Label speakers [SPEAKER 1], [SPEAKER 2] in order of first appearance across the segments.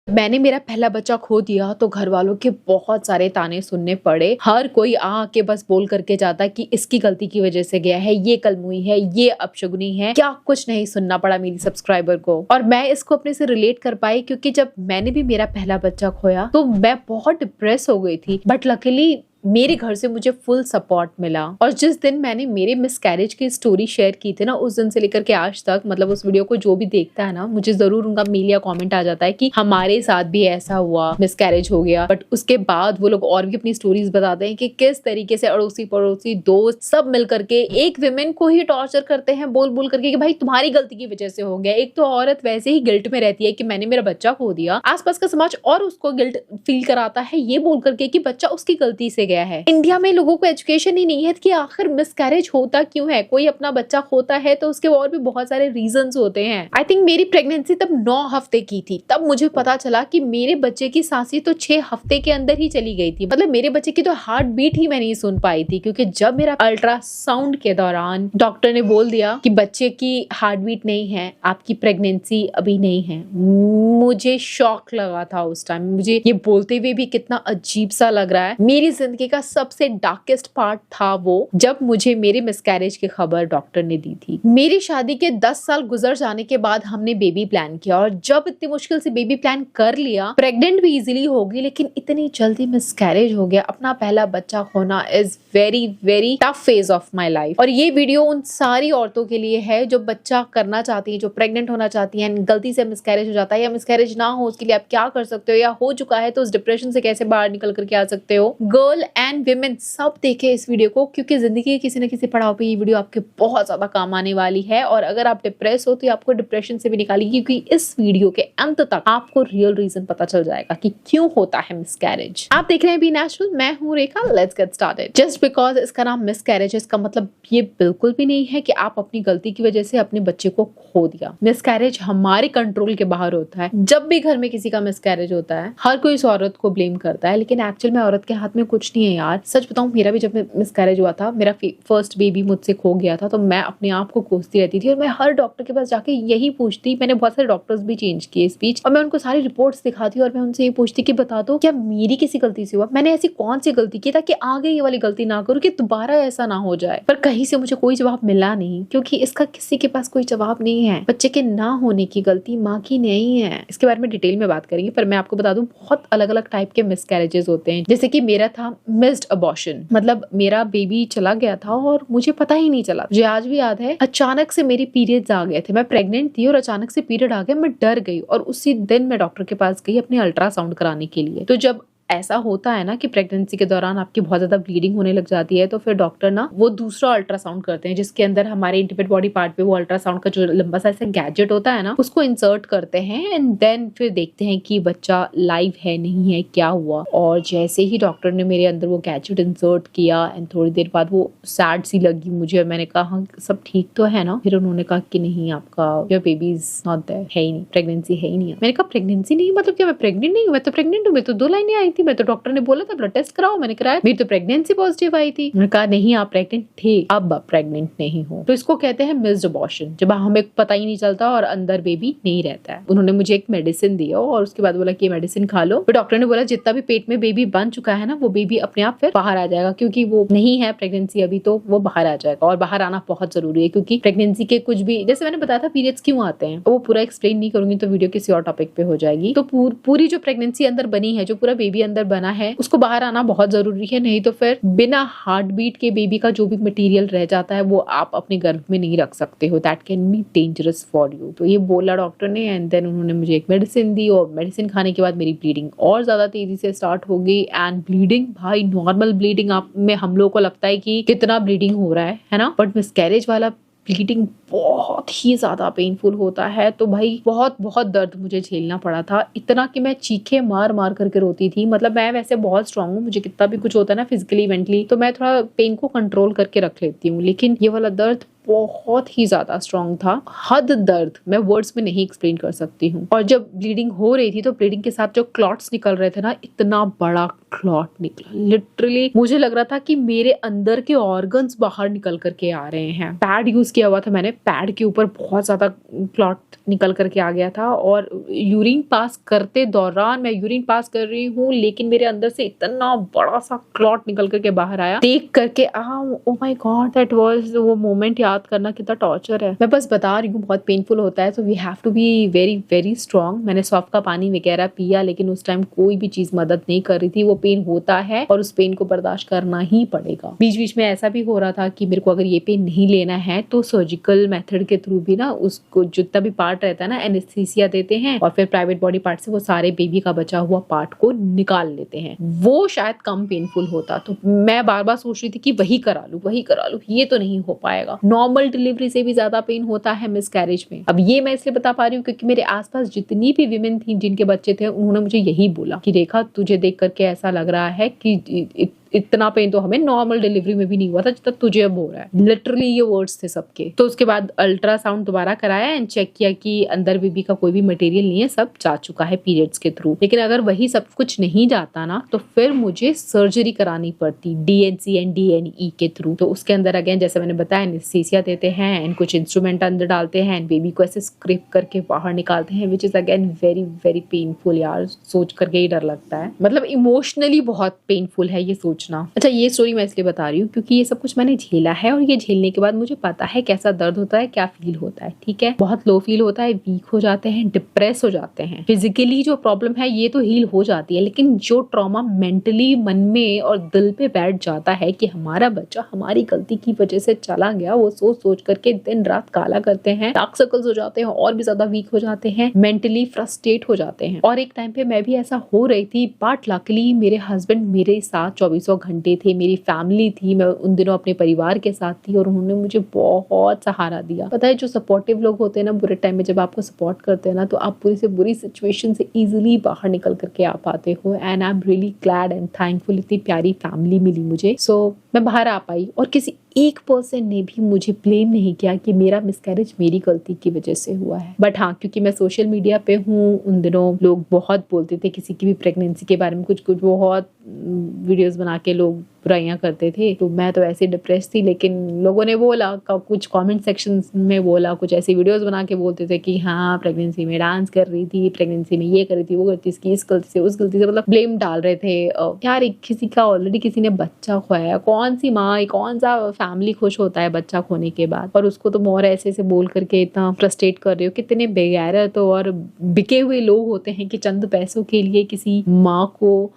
[SPEAKER 1] मैंने मेरा पहला बच्चा खो दिया तो घर वालों के बहुत सारे ताने सुनने पड़े। हर कोई आके बस बोल करके जाता कि इसकी गलती की वजह से गया है, ये कलमुई है, ये अपशगुनी है। क्या कुछ नहीं सुनना पड़ा मेरी सब्सक्राइबर को। और मैं इसको अपने से रिलेट कर पाई क्योंकि जब मैंने भी मेरा पहला बच्चा खोया तो मैं बहुत डिप्रेस हो गई थी। बट लकीली मेरे घर से मुझे फुल सपोर्ट मिला। और जिस दिन मैंने मेरे मिसकैरेज की स्टोरी शेयर की थी ना, उस दिन से लेकर के आज तक मतलब उस वीडियो को जो भी देखता है ना, मुझे जरूर उनका मेल या कमेंट आ जाता है कि हमारे साथ भी ऐसा हुआ, मिसकैरेज हो गया। बट उसके बाद वो लोग और भी अपनी स्टोरीज बताते हैं कि किस तरीके से अड़ोसी पड़ोसी दोस्त सब मिल करके एक विमेन को ही टॉर्चर करते हैं, बोल बोल करके कि भाई तुम्हारी गलती की वजह से हो गया। एक तो औरत वैसे ही गिल्ट में रहती है कि मैंने मेरा बच्चा खो दिया, आसपास का समाज और उसको गिल्ट फील कराता है ये बोल करके कि बच्चा उसकी गलती से गया है। इंडिया में लोगों को एजुकेशन ही नहीं है कि आखिर मिसकैरेज होता क्यों है। कोई अपना बच्चा खोता है तो उसके और भी बहुत सारे रीजंस होते हैं। आई थिंक मेरी प्रेगनेंसी तब 9 हफ्ते की थी, तब मुझे पता चला कि मेरे बच्चे की सांसें तो 6 हफ्ते के अंदर ही चली गई थी। मतलब मेरे बच्चे की तो हार्ट बीट ही मैं नहीं सुन पाई थी, क्योंकि जब मेरा अल्ट्रासाउंड के दौरान डॉक्टर ने बोल दिया कि बच्चे की हार्ट बीट नहीं है, आपकी प्रेगनेंसी अभी नहीं है, मुझे शॉक लगा था उस टाइम। मुझे ये बोलते हुए भी कितना अजीब सा लग रहा है। मेरी जिंदगी का सबसे डार्केस्ट पार्ट था वो जब मुझे मेरे मिसकैरेज की खबर डॉक्टर ने दी थी। मेरी शादी के 10 साल गुजर जाने के बाद हमने बेबी प्लान किया, और जब इतनी मुश्किल से बेबी प्लान कर लिया, प्रेग्नेंट भी इजीली हो गई, लेकिन इतनी जल्दी मिसकैरेज हो गया। अपना पहला बच्चा खोना is very very tough phase of my life. और ये वीडियो उन सारी औरतों के लिए है जो बच्चा करना चाहती है, जो प्रेग्नेंट होना चाहती है, गलती से मिसकैरेज हो जाता है, या मिसकैरेज ना हो उसके लिए आप क्या कर सकते हो, या हो चुका है तो उस डिप्रेशन से कैसे बाहर निकल करके आ सकते हो। गर्ल एंड विमेन सब देखे इस वीडियो को, क्योंकि जिंदगी के किसी न किसी पड़ाव पे ये वीडियो आपके बहुत ज्यादा काम आने वाली है। और अगर आप डिप्रेस हो तो आपको डिप्रेशन से भी निकालेगी, क्योंकि इस वीडियो के अंत तक आपको रियल रीजन पता चल जाएगा कि क्यों होता है मिसकैरेज। आप देख रहे हैं बी नेचुरल, मैं हूं Rekha. Let's get started. Just because इसका नाम मिसकैरेज है, इसका मतलब ये बिल्कुल भी नहीं है कि आप अपनी गलती की वजह से अपने बच्चे को खो दिया। मिसकैरेज हमारे कंट्रोल के बाहर होता है। जब भी घर में किसी का मिसकैरेज होता है, हर कोई इस औरत को ब्लेम करता है, लेकिन एक्चुअल में औरत के हाथ में कुछ नहीं है यार। सच बताऊं, मेरा भी जब मिसकैरेज हुआ था, मेरा फर्स्ट बेबी मुझसे खो गया था, तो मैं अपने आप को कोसती रहती थी और मैं हर डॉक्टर के पास जाके यही पूछती। मैंने बहुत सारे डॉक्टर्स भी चेंज किए इस बीच, और मैं उनको सारी रिपोर्ट्स दिखाती और मैं उनसे ये पूछती कि बता दो क्या मेरी किसी गलती से हुआ, मैंने ऐसी कौन सी गलती की ताकि आगे ये वाली गलती ना करूं, कि दोबारा ऐसा ना हो जाए। पर कहीं से मुझे कोई जवाब मिला नहीं, क्योंकि इसका किसी के पास कोई जवाब नहीं है। बच्चे के ना होने की गलती माँ की नहीं है। इसके बारे में डिटेल में बात करेंगे, पर मैं आपको बता दूं बहुत अलग अलग टाइप के मिसकैरेजेस होते हैं। जैसे कि मेरा था मिस्ड अबॉर्शन, मतलब मेरा बेबी चला गया था और मुझे पता ही नहीं चला। मुझे आज भी याद है, अचानक से मेरी पीरियड्स आ गए थे, मैं प्रेग्नेंट थी और अचानक से पीरियड आ गया, मैं डर गई और उसी दिन मैं डॉक्टर के पास गई अपने अल्ट्रासाउंड कराने के लिए। तो जब ऐसा होता है ना कि प्रेगनेंसी के दौरान आपकी बहुत ज्यादा ब्लीडिंग होने लग जाती है, तो फिर डॉक्टर ना वो दूसरा अल्ट्रासाउंड करते हैं, जिसके अंदर हमारे इंटीमेट बॉडी पार्ट पे वो अल्ट्रासाउंड का जो लंबा सा ऐसा गैजेट होता है ना, उसको इंसर्ट करते हैं एंड देन फिर देखते हैं कि बच्चा लाइव है नहीं है, क्या हुआ। और जैसे ही डॉक्टर ने मेरे अंदर वो गैजेट इंसर्ट किया एंड थोड़ी देर बाद वो सैड सी लगी मुझे, और मैंने कहा हाँ सब ठीक तो है ना। फिर उन्होंने कहा कि नहीं, आपका your baby is not there, है ही नहीं, प्रेगनेंसी है ही नहीं। मैंने कहा प्रेगनेंसी नहीं मतलब क्या, मैं प्रेग्नेंट नहीं हूँ? मैं तो प्रेग्नेंट हूँ, मैं तो 2 लाइनें आई थी, मैं तो डॉक्टर ने बोला था ब्लड टेस्ट कराओ, मैंने कराया, मेरी तो प्रेगनेंसी पॉजिटिव आई थी। मैंने कहा नहीं आप प्रेग्नेंट थे, अब प्रेग्नेंट नहीं हो। तो इसको कहते हैं मिस्ड अबॉर्शन, जब हमें पता ही नहीं चलता और अंदर बेबी नहीं रहता है। उन्होंने मुझे एक मेडिसिन दिया और उसके बाद बोला कि मेडिसिन खा लो। फिर डॉक्टर ने बोला जितना भी पेट में बेबी बन चुका है ना, वो बेबी अपने आप फिर बाहर आ जाएगा, क्योंकि वो नहीं है प्रेगनेंसी अभी, तो वो बाहर आ जाएगा। और बाहर आना बहुत जरूरी है, क्योंकि प्रेगनेंसी के कुछ भी, जैसे मैंने बताया था पीरियड्स क्यों आते हैं, वो पूरा एक्सप्लेन नहीं करूंगी तो वीडियो किसी और टॉपिक पे हो जाएगी। तो पूरी जो प्रेगनेंसी अंदर बनी है, जो पूरा बेबी अंदर बना है, उसको बाहर आना बहुत जरूरी है। नहीं तो फिर बिना हार्ट बीट के बेबी का जो भी मटेरियल रह जाता है वो आप अपने गर्भ में नहीं रख सकते हो। That can be dangerous for you. तो ये बोला डॉक्टर ने एंड देन उन्होंने मुझे एक मेडिसिन दी, और मेडिसिन खाने के बाद मेरी ब्लीडिंग और ज्यादा तेजी से स्टार्ट हो गई। एंड ब्लीडिंग, भाई नॉर्मल ब्लीडिंग आप में हम लोग को लगता है कि कितना ब्लीडिंग हो रहा है ना, बट मिसकैरेज वाला ब्लीडिंग बहुत ही ज्यादा पेनफुल होता है। तो भाई बहुत बहुत दर्द मुझे झेलना पड़ा था, इतना कि मैं चीखे मार मार करके रोती थी। मतलब मैं वैसे बहुत स्ट्रांग हूँ, मुझे कितना भी कुछ होता है ना फिजिकली मेंटली, तो मैं थोड़ा पेन को कंट्रोल करके रख लेती हूँ, लेकिन ये वाला दर्द बहुत ही ज्यादा स्ट्रांग था, हद दर्द मैं वर्ड्स में नहीं एक्सप्लेन कर सकती हूँ। और जब ब्लीडिंग हो रही थी तो ब्लीडिंग के साथ जो क्लॉट्स निकल रहे थे ना, इतना बड़ा क्लॉट निकला, लिटरली मुझे लग रहा था कि मेरे अंदर के ऑर्गन्स बाहर निकल करके आ रहे हैं। पैड यूज किया हुआ था मैंने, पैड के ऊपर बहुत ज्यादा क्लॉट निकल करके आ गया था। और यूरिन पास करते दौरान मैं यूरिन पास कर रही हूँ, लेकिन मेरे अंदर से इतना बड़ा सा क्लॉट निकल करके बाहर आया। देख करके oh my God, that was, वो मोमेंट याद करना कितना टॉर्चर है। मैं बस बता रही हूँ, बहुत पेनफुल होता है, तो we have to be very very strong. मैंने सौंफ का पानी वगैरह पिया, लेकिन उस टाइम कोई भी चीज मदद नहीं कर रही थी। वो पेन होता है और उस पेन को बर्दाश्त करना ही पड़ेगा। बीच बीच में ऐसा भी हो रहा था कि मेरे को अगर ये पेन नहीं लेना है तो सर्जिकल मेथड के थ्रू भी ना उसको जितना भी पार्ट रहता है ना, एनेस्थीसिया देते हैं और फिर प्राइवेट बॉडी पार्ट से वो सारे बेबी का बचा हुआ पार्ट को निकाल लेते हैं। वो शायद कम पेनफुल होता। तो मैं बार बार सोच रही थी कि वही करा लूं, ये तो नहीं हो पाएगा। नॉर्मल डिलीवरी से भी ज्यादा पेन होता है मिसकैरेज में। अब ये मैं इसलिए बता पा रही हूँ क्योंकि मेरे आसपास जितनी भी विमेन थी जिनके बच्चे थे, उन्होंने मुझे यही बोला कि रेखा, तुझे देख करके ऐसा लग रहा है कि इतना पेन तो हमें नॉर्मल डिलीवरी में भी नहीं हुआ था जितना तुझे अब हो रहा है। लिटरली ये वर्ड्स थे सबके। तो उसके बाद अल्ट्रासाउंड दोबारा कराया एंड चेक किया कि अंदर बेबी का कोई भी मटेरियल नहीं है, सब जा चुका है पीरियड्स के थ्रू। लेकिन अगर वही सब कुछ नहीं जाता ना, तो फिर मुझे सर्जरी करानी पड़ती DNC एंड DNE के थ्रू। तो उसके अंदर अगेन जैसे मैंने बताया, एनेस्थीसिया देते हैं एंड कुछ इंस्ट्रूमेंट अंदर डालते हैं एंड बेबी को ऐसे स्क्रिप करके बाहर निकालते हैं, which is again very very painful. यार सोच करके ही डर लगता है, मतलब इमोशनली बहुत पेनफुल है ये सोच। अच्छा, ये स्टोरी मैं इसलिए बता रही हूँ क्योंकि ये सब कुछ मैंने झेला है और ये झेलने के बाद मुझे पता है कैसा दर्द होता है, क्या फील होता है। ठीक है, बहुत लो फील होता है, वीक हो जाते हैं, डिप्रेस हो जाते हैं। फिजिकली जो प्रॉब्लम है ये तो हील हो जाती है, लेकिन जो ट्रॉमा मेंटली मन में और दिल पे बैठ जाता है कि हमारा बच्चा हमारी गलती की वजह से चला गया, वो सोच सोच करके दिन रात काला करते हैं, डार्क सर्कल्स हो जाते हैं और भी ज्यादा वीक हो जाते हैं, मेंटली फ्रस्ट्रेट हो जाते हैं। और एक टाइम पे मैं भी ऐसा हो रही थी, बट लकीली मेरे हस्बैंड मेरे साथ 24 घंटे थे, मेरी फैमिली थी, मैं उन दिनों अपने परिवार के साथ थी और उन्होंने मुझे बहुत सहारा दिया। पता है, जो सपोर्टिव लोग होते हैं ना, बुरे टाइम में जब आपको सपोर्ट करते हैं ना, तो आप पूरी से बुरी सिचुएशन से इजीली बाहर निकल करके आ पाते हो। And I am really glad and thankful, इतनी प्यारी फैमिली मिली मुझे। सो मैं बाहर आ पाई और किसी एक पर्सन ने भी मुझे ब्लेम नहीं किया कि मेरा मिसकैरेज मेरी गलती की वजह से हुआ है। बट हाँ, क्योंकि मैं सोशल मीडिया पे हूँ, उन दिनों लोग बहुत बोलते थे किसी की भी प्रेगनेंसी के बारे में, कुछ कुछ बहुत वीडियोस बना के लोग बुराइयां करते थे। तो मैं तो ऐसे डिप्रेस थी, लेकिन लोगों ने बोला, कुछ कमेंट सेक्शन में बोला, कुछ ऐसी वीडियोस बना के बोलते थे कि हाँ प्रेगनेंसी में डांस कर रही थी, प्रेगनेंसी में ये कर रही थी, वो करती, इसकी इस गलती से उस गलती से, मतलब ब्लेम डाल रहे थे। यार किसी का ऑलरेडी किसी ने बच्चा खोया, कौन सी माँ, कौन सा फैमिली खुश होता है बच्चा खोने के बाद, और उसको तुम और ऐसे ऐसे बोल करके इतना फ्रस्ट्रेट कर रहे हो। कितने बेगैरत और बिके हुए लोग होते हैं कि चंद पैसों के लिए किसी माँ को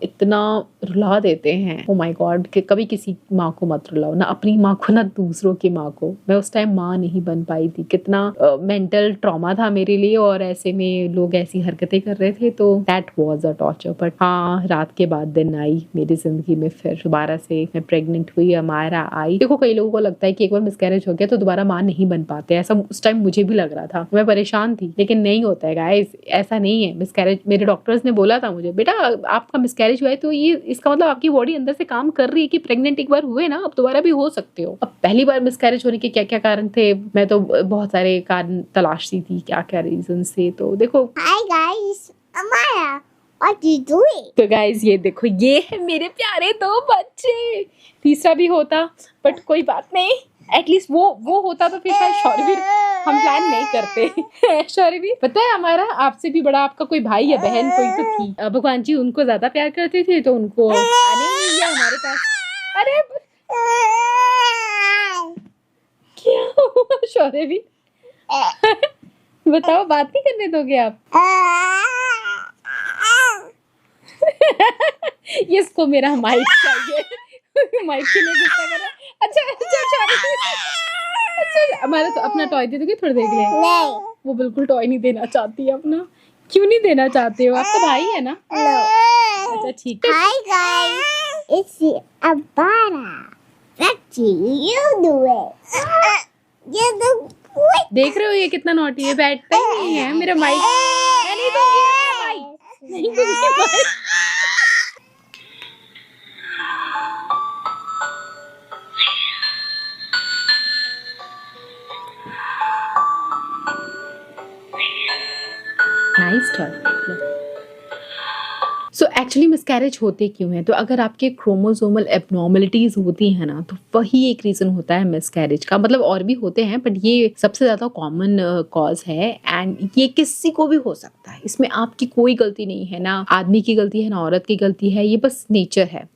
[SPEAKER 1] इतना रुला देते हैं। ओ माय गॉड, कि कभी किसी माँ को मत रुलाओ, ना अपनी माँ को ना दूसरों की माँ को। मैं उस टाइम माँ नहीं बन पाई थी, कितना मेंटल ट्रॉमा था मेरे लिए, और ऐसे में लोग ऐसी हरकतें कर रहे थे, तो that was a torture. But हाँ, रात के बाद दिन आई मेरी जिंदगी में, फिर दोबारा से मैं प्रेग्नेंट हुई, हमारा आई। देखो, कई लोगों को लगता है कि एक बार मिसकैरेज हो गया तो दोबारा माँ नहीं बन पाते, ऐसा उस टाइम मुझे भी लग रहा था, मैं परेशान थी, लेकिन नहीं होता है गाइस, ऐसा नहीं है। मिसकैरेज, मेरे डॉक्टर्स ने बोला था मुझे, बेटा आपका मिसकैरेज हुआ है तो ये इसका मतलब आपकी बॉडी अंदर से काम कर रही है कि प्रेग्नेंट एक बार हुए ना, अब दोबारा भी हो सकते हो। अब पहली बार मिसकैरेज होने के क्या क्या कारण थे, मैं तो बहुत सारे कारण तलाशती थी, क्या क्या रीजन थे। तो देखो,
[SPEAKER 2] hi guys, Amaya, what you doing?
[SPEAKER 1] तो गाइस ये देखो, ये है मेरे प्यारे दो बच्चे। तीसरा भी होता बट कोई बात नहीं, एटलीस्ट वो होता तो फिर शायद शौर्य भी हम प्लान नहीं करते। शौर्य भी, पता है, हमारा आपसे भी बड़ा आपका कोई भाई या बहन कोई तो थी, भगवान जी उनको ज्यादा प्यार करते थे तो उनको आने ही नहीं दिया हमारे पास। अरे क्या हुआ शौर्य भी? बताओ, बात नहीं करने दोगे आप? इसको मेरा माइक चाहिए। माइक के लिए गुस्सा कर रहा है। अच्छा, हमारा तो अपना टॉय दे दोगे थोड़ी देर के लिए?
[SPEAKER 2] नहीं,
[SPEAKER 1] वो बिल्कुल टॉय नहीं देना चाहती है अपना। क्यों नहीं देना चाहते हो? आपका भाई है ना? अच्छा ठीक है।
[SPEAKER 2] Hi guys, it's Abara. What you doing? You do what?
[SPEAKER 1] देख रहे हो ये कितना नॉटी है, बैठता ही नहीं है। मेरा माइक मैं नहीं दूंगी, मेरा माइक नहीं दूंगी माइक। सो एक्चुअली मिसकैरेज होते क्यों हैं? तो अगर आपके क्रोमोसोमल एबनॉर्मलिटीज होती है ना, तो वही एक रीजन होता है मिसकैरेज का। मतलब और भी होते हैं बट ये सबसे ज्यादा कॉमन कॉज है एंड ये किसी को भी हो सकता है। इसमें आपकी कोई गलती नहीं है, ना आदमी की गलती है ना औरत की गलती है, ये बस नेचर है।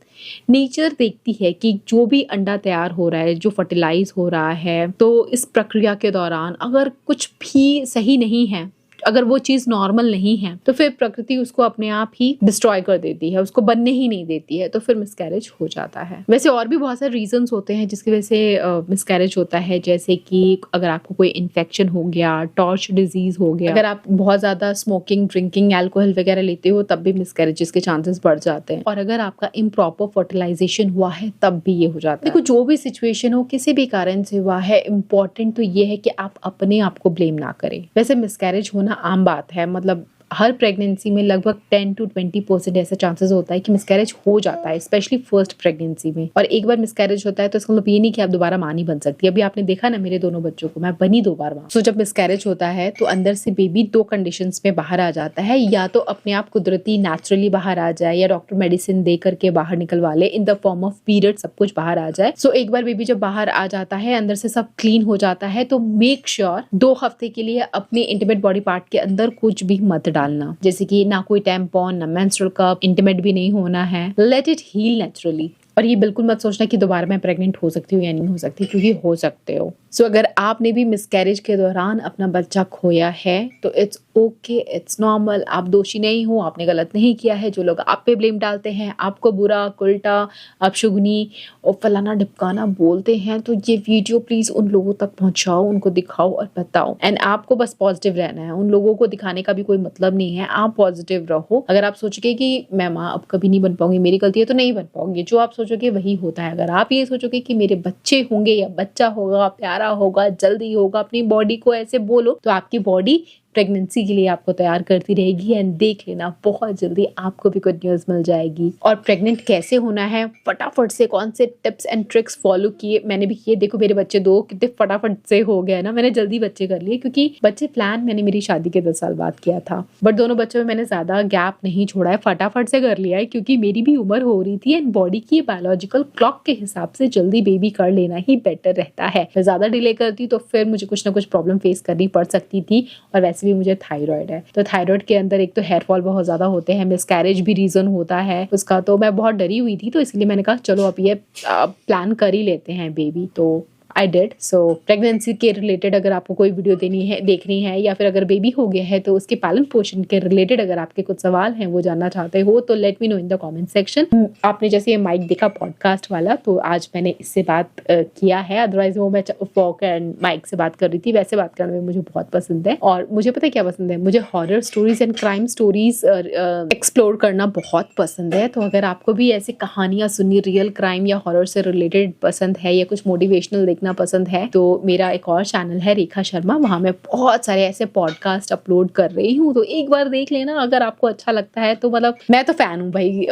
[SPEAKER 1] नेचर देखती है कि जो भी अंडा तैयार हो रहा है, जो फर्टिलाइज हो रहा है, तो इस प्रक्रिया के दौरान अगर कुछ भी सही नहीं है, अगर वो चीज नॉर्मल नहीं है, तो फिर प्रकृति उसको अपने आप ही डिस्ट्रॉय कर देती है, उसको बनने ही नहीं देती है, तो फिर मिसकैरेज हो जाता है। वैसे और भी बहुत सारे रीजंस होते हैं जिसकी वजह से मिसकैरेज होता है, जैसे कि अगर आपको कोई इन्फेक्शन हो गया, टॉर्च डिजीज हो गया, अगर आप बहुत ज्यादा स्मोकिंग, ड्रिंकिंग, अल्कोहल वगैरह लेते हो तब भी मिसकैरेजेस के चांसेस बढ़ जाते हैं, और अगर आपका इम्प्रॉपर फर्टिलाइजेशन हुआ है तब भी ये हो जाता है। देखो, जो भी सिचुएशन हो, किसी भी कारण से हुआ है, इम्पोर्टेंट तो ये है कि आप अपने आप को ब्लेम ना करें। वैसे मिसकैरेज होना आम बात है, मतलब हर प्रेगनेंसी में लगभग 10 to 20% ऐसा चांसेस होता है कि मिसकैरेज हो जाता है, स्पेशली फर्स्ट प्रेगनेंसी में। और एक बार मिसकैरेज होता है तो इसका मतलब ये नहीं कि आप दोबारा मां नहीं बन सकती। अभी आपने देखा ना मेरे दोनों बच्चों को, मैं बनी 2 बार मां। सो जब मिसकैरेज होता है तो अंदर से बेबी 2 कंडीशंस में बाहर आ जाता है, या तो अपने आप कुदरती नेचुरली बाहर आ जाए, या डॉक्टर मेडिसिन दे करके बाहर निकलवा ले, in the form of period सब कुछ बाहर आ जाए। सो एक बार बेबी जब बाहर आ जाता है, अंदर से सब क्लीन हो जाता है, तो मेक श्योर 2 हफ्ते के लिए अपने इंटीमेट बॉडी पार्ट के अंदर कुछ भी मत डालना, जैसे कि ना कोई टैम्पॉन, ना मेंस्ट्रुअल कप, इंटीमेट भी नहीं होना है। Let it heal naturally. और ये बिल्कुल मत सोचना कि दोबारा मैं प्रेग्नेंट हो सकती हूँ या नहीं हो सकती, क्योंकि हो सकते हो। सो अगर आपने भी मिसकैरेज के दौरान अपना बच्चा खोया है तो इट्स ओके, इट्स नॉर्मल। आप दोषी नहीं हो, आपने गलत नहीं किया है। जो लोग आप पे ब्लेम डालते हैं, आपको बुरा, उल्टा, अपशुगनी और फलाना ढिपकाना बोलते हैं, तो ये वीडियो प्लीज उन लोगों तक पहुंचाओ, उनको दिखाओ और बताओ। एंड आपको बस पॉजिटिव रहना है, उन लोगों को दिखाने का भी कोई मतलब नहीं है। आप पॉजिटिव रहो। अगर आप सोचोगे कि मैं माँ अब कभी नहीं बन पाऊंगी, मेरी गलती है, तो नहीं बन पाओगे। जो आप सोचोगे वही होता है। अगर आप ये सोचोगे कि मेरे बच्चे होंगे या बच्चा होगा, प्यारा होगा, जल्दी होगा, अपनी बॉडी को ऐसे बोलो, तो आपकी बॉडी प्रेगनेंसी के लिए आपको तैयार करती रहेगी। एंड देख लेना, बहुत जल्दी आपको भी गुड न्यूज मिल जाएगी। और प्रेग्नेंट कैसे होना है, फटाफट से कौन से टिप्स एंड ट्रिक्स फॉलो किए, मैंने भी किए। देखो मेरे बच्चे 2 कितने फटाफट से हो गए ना। मैंने जल्दी बच्चे कर लिए, क्योंकि बच्चे प्लान मैंने मेरी शादी के 10 साल बाद किया था, बट दोनों बच्चों में मैंने ज्यादा गैप नहीं छोड़ा है, फटाफट से कर लिया है, क्योंकि मेरी भी उम्र हो रही थी। एंड बॉडी की बायोलॉजिकल क्लॉक के हिसाब से जल्दी बेबी कर लेना ही बेटर रहता है। मैं ज्यादा डिले करती तो फिर मुझे कुछ ना कुछ प्रॉब्लम फेस करनी पड़ सकती थी। और वैसे भी मुझे थायराइड है, तो थायराइड के अंदर एक तो हेयर फॉल बहुत ज्यादा होते हैं, मिसकैरेज भी रीजन होता है उसका। तो मैं बहुत डरी हुई थी, तो इसलिए मैंने कहा चलो अब ये प्लान कर ही लेते हैं बेबी। तो आई डिड। सो प्रेगनेंसी के रिलेटेड अगर आपको कोई वीडियो देखनी है, या फिर अगर बेबी हो गया है तो उसके पालन पोषण के रिलेटेड अगर आपके कुछ सवाल हैं, वो जानना चाहते हो, तो let me know in the comment section. आपने जैसे ये माइक देखा पॉडकास्ट वाला, तो आज मैंने इससे बात किया है। अदरवाइज वो मैं वॉक एंड माइक से बात कर रही थी। वैसे बात करने में मुझे बहुत पसंद है, और मुझे पता है क्या पसंद है, मुझे horror stories and crime stories explore करना बहुत पसंद है। तो अगर आपको भी ऐसी कहानियां सुननी, रियल क्राइम या हॉरर से रिलेटेड पसंद है, या कुछ मोटिवेशनल देखना पसंद है, तो मेरा एक और चैनल है रेखा शर्मा, वहां मैं बहुत सारे ऐसे पॉडकास्ट अपलोड कर रही हूँ। तो एक बार देख लेना अगर आपको अच्छा लगता है। तो मतलब मैं तो फैन हूँ भाई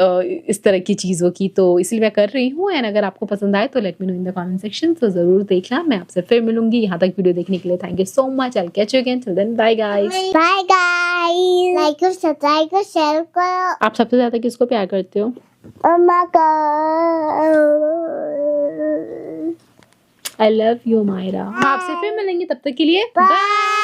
[SPEAKER 1] इस तरह की चीजों की, तो इसलिए मैं कर रही हूँ। एंड अगर आपको पसंद आए तो let me know in the comment section. तो जरूर देखना। मैं आपसे फिर मिलूंगी। यहाँ तक वीडियो देखने के लिए thank you so much. I will catch you again. Till then bye guys.
[SPEAKER 2] Bye guys, like और सब्सक्राइब और शेयर करो।
[SPEAKER 1] आप सबसे ज्यादा किसको प्यार करते हो?
[SPEAKER 2] मम्मा का।
[SPEAKER 1] I love you Myra. आपसे फिर मिलेंगे, तब तक के लिए
[SPEAKER 2] बाय।